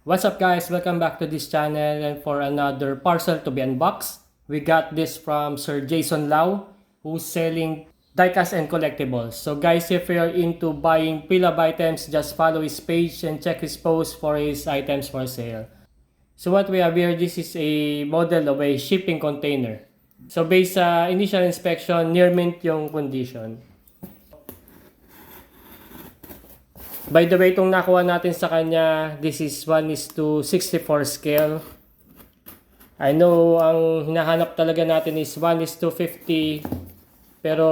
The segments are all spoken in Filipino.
What's up guys, welcome back to this channel and for another parcel to be unboxed. We got this from Sir Jason Lau who's selling diecast and collectibles. So guys, if you're into buying pre-love items, just follow his page and check his post for his items for sale. So what we have here, this is a model of a shipping container. So based sa initial inspection, near mint yung condition. By the way, itong nakuha natin sa kanya, this is 1:64 scale. I know ang hinahanap talaga natin is 1:50. Pero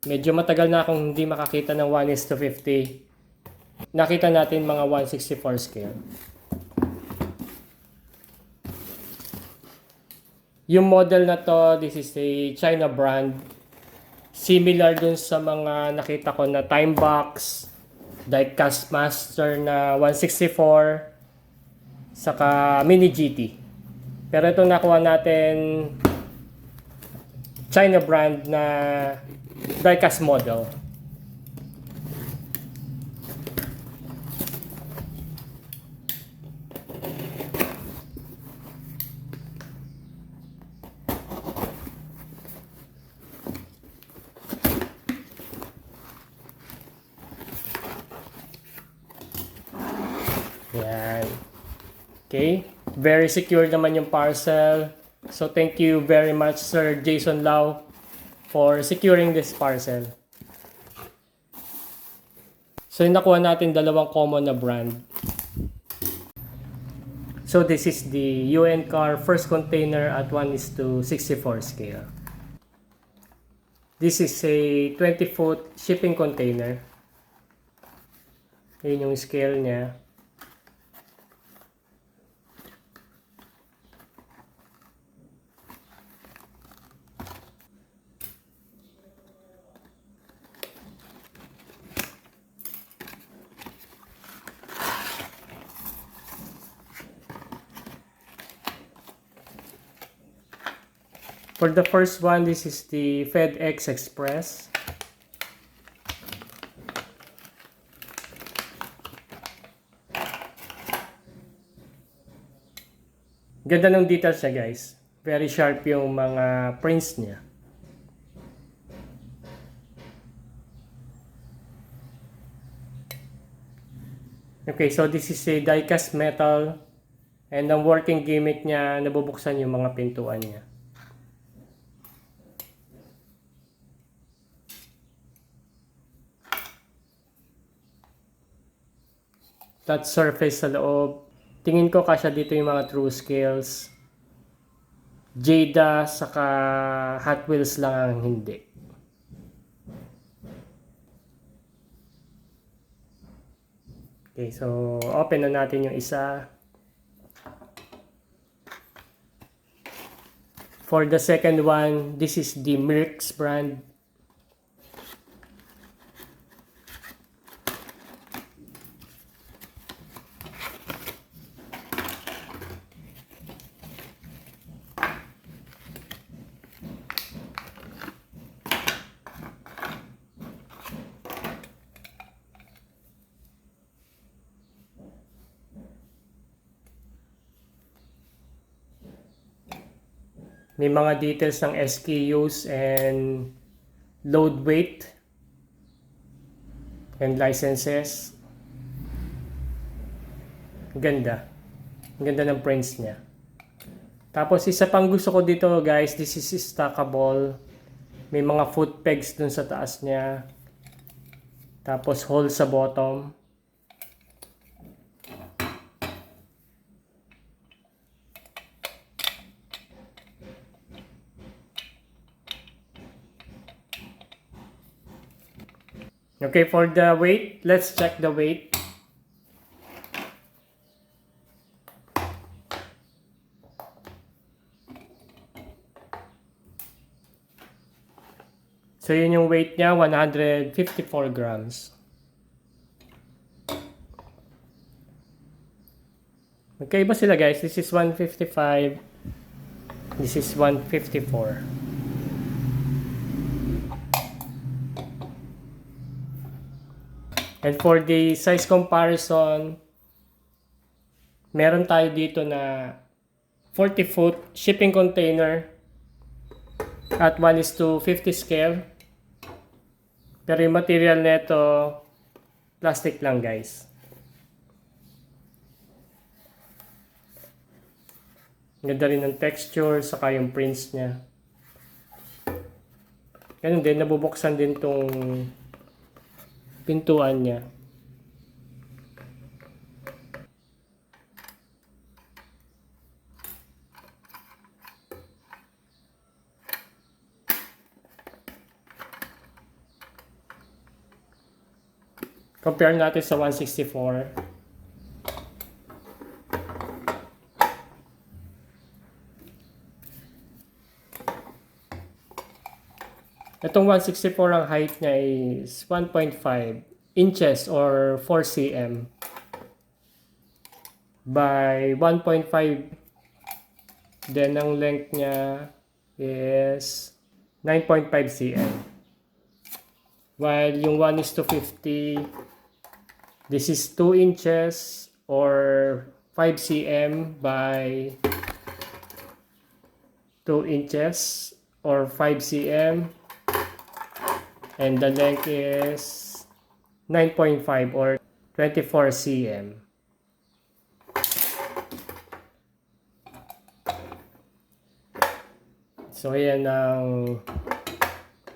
medyo matagal na akong hindi makakita ng 1:50. Nakita natin mga 1:64 scale. Yung model na to, this is a China brand. Similar dun sa mga nakita ko na time box, diecast master na 164, saka mini GT. Pero itong nakuha natin, China brand na diecast model. Yan. Okay. Very secure naman yung parcel. So thank you very much Sir Jason Lau for securing this parcel. So yung nakuha natin dalawang common na brand. So this is the UN Car first container at 1:64 scale. This is a 20-foot shipping container. Yun yung scale niya. For the first one, this is the FedEx Express. Ganda ng details niya guys. Very sharp yung mga prints niya. Okay, so this is a die-cast metal. And ang working gimmick niya, nabubuksan yung mga pintuan niya. Touch surface sa loob. Tingin ko kasya dito yung mga true scales. Jada saka Hot Wheels lang ang hindi. Okay, so open na natin yung isa. For the second one, this is the Merx brand. May mga details ng SKUs and load weight and licenses. Ganda. Ganda ng prints niya. Tapos isa pang gusto ko dito guys, this is stackable. May mga foot pegs dun sa taas niya. Tapos hole sa bottom. Okay, for the weight, let's check the weight. So yun yung weight niya, 154 grams. Okay ba sila guys? This is 155. This is 154. And for the size comparison, Meron tayo dito na 40-foot shipping container at 1:50 scale. Pero yung material nito plastic lang, guys. Ganda rin ng texture, saka yung prints niya. Ganun din, nabubuksan din tong pintuan niya. Compare natin sa 164. Itong 164 ang height niya is 1.5 inches or 4 cm by 1.5. Then ang length niya is 9.5 cm. While yung 1:50, this is 2 inches or 5 cm by 2 inches or 5 cm. And the length is 9.5 or 24 cm. So, ayan ang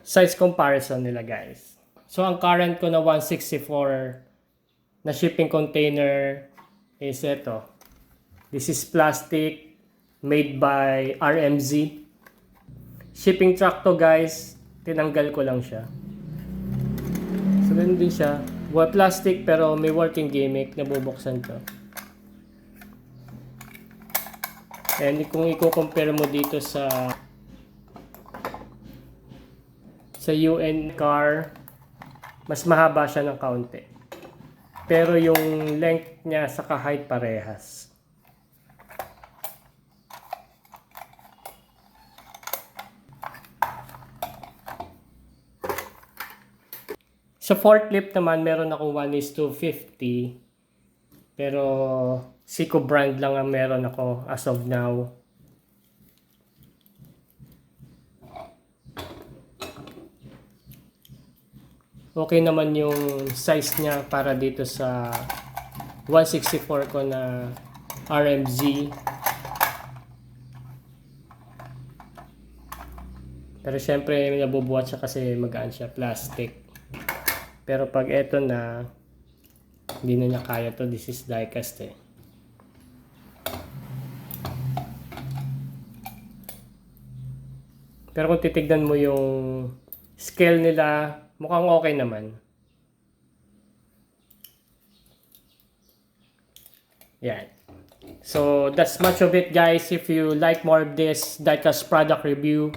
size comparison nila, guys. So, ang current ko na 164 na shipping container is ito. This is plastic made by RMZ. Shipping truck to, guys. Tinanggal ko lang siya. So, ganun din siya. Plastic pero may working gimmick. Nabubuksan to. And kung i-compare mo dito sa UN car, mas mahaba siya ng kaunti. Pero yung length niya sa height parehas. Sa forklift naman, meron akong 1:50. Pero Seiko brand lang ang meron ako as of now. Okay naman yung size niya para dito sa 164 ko na RMZ. Pero syempre nabubuhat siya kasi magaan siya, plastic. Pero pag eto na, hindi na niya kaya to. This is die-cast eh. Pero kung titignan mo yung scale nila, mukhang okay naman. Yan. So, that's much of it, guys. If you like more of this die-cast product review,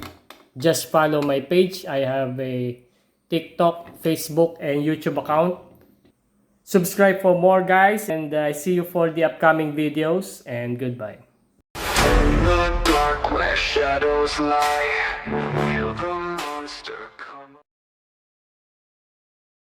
just follow my page. I have a TikTok, Facebook, and YouTube account. Subscribe for more, guys, and I see you for the upcoming videos, and goodbye. In the dark where shadows lie, feel the monster.